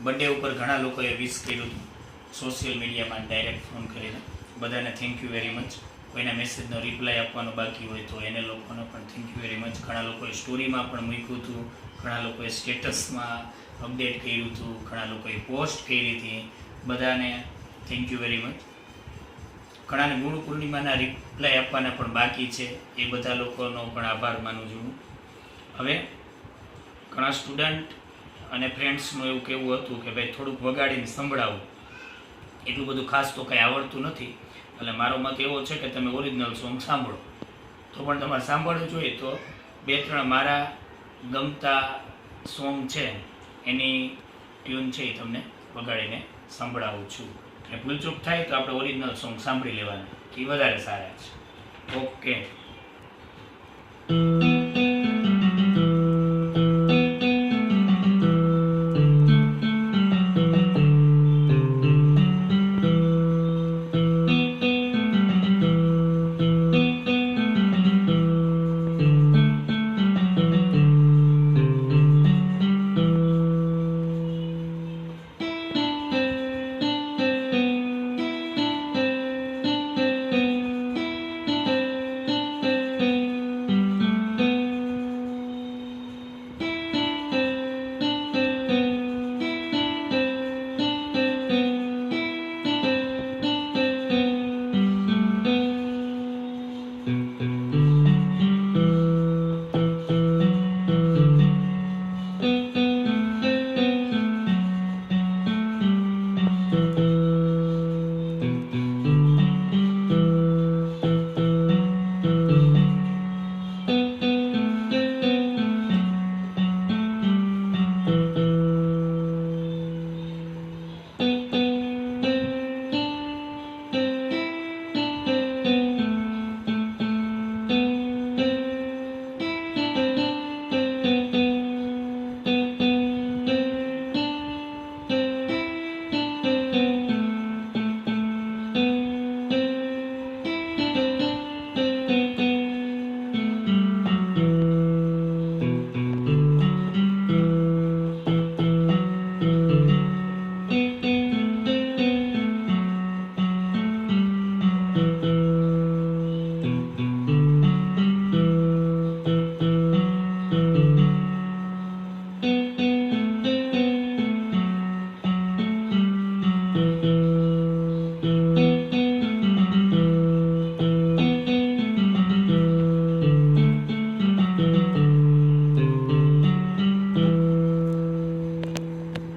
Birthday ઉપર ઘણા લોકોએ વિશ કર્યું હતું સોશિયલ મીડિયામાં ડાયરેક્ટ ફોન કરીને. બધાને થેન્ક યુ વેરી મચ. કોઈના મેસેજનો રિપ્લાય આપવાનો બાકી હોય તો એને લોકોને પણ થેન્ક યુ વેરી મચ. ઘણા લોકોએ સ્ટોરીમાં પણ મૂક્યું હતું, ઘણા લોકોએ સ્ટેટસમાં અપડેટ કર્યું હતું, ઘણા લોકોએ પોસ્ટ કરી હતી. બધાને થેન્ક યુ વેરી મચ. ઘણાને ગુરુ પૂર્ણિમાના રિપ્લાય આપવાના પણ બાકી છે, એ બધા લોકોનો પણ આભાર માનું છું. હવે ઘણા સ્ટુડન્ટ અને ફ્રેન્ડ્સનું એવું કહેવું હતું કે ભાઈ થોડુંક વગાડીને સંભળાવું. એટલું બધું ખાસ તો કંઈ આવડતું નથી, એટલે મારો મત એવો છે કે તમે ઓરિજિનલ સોંગ સાંભળો. તો પણ તમારે સાંભળવું જોઈએ તો 2-3 મારા ગમતા સોંગ છે એની ટ્યુન છે એ તમને વગાડીને સંભળાવું છું. અને ભૂલચૂક થાય તો આપણે ઓરિજિનલ સોંગ સાંભળી લેવાના, એ વધારે સારા છે. ઓકે.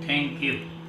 Thank you.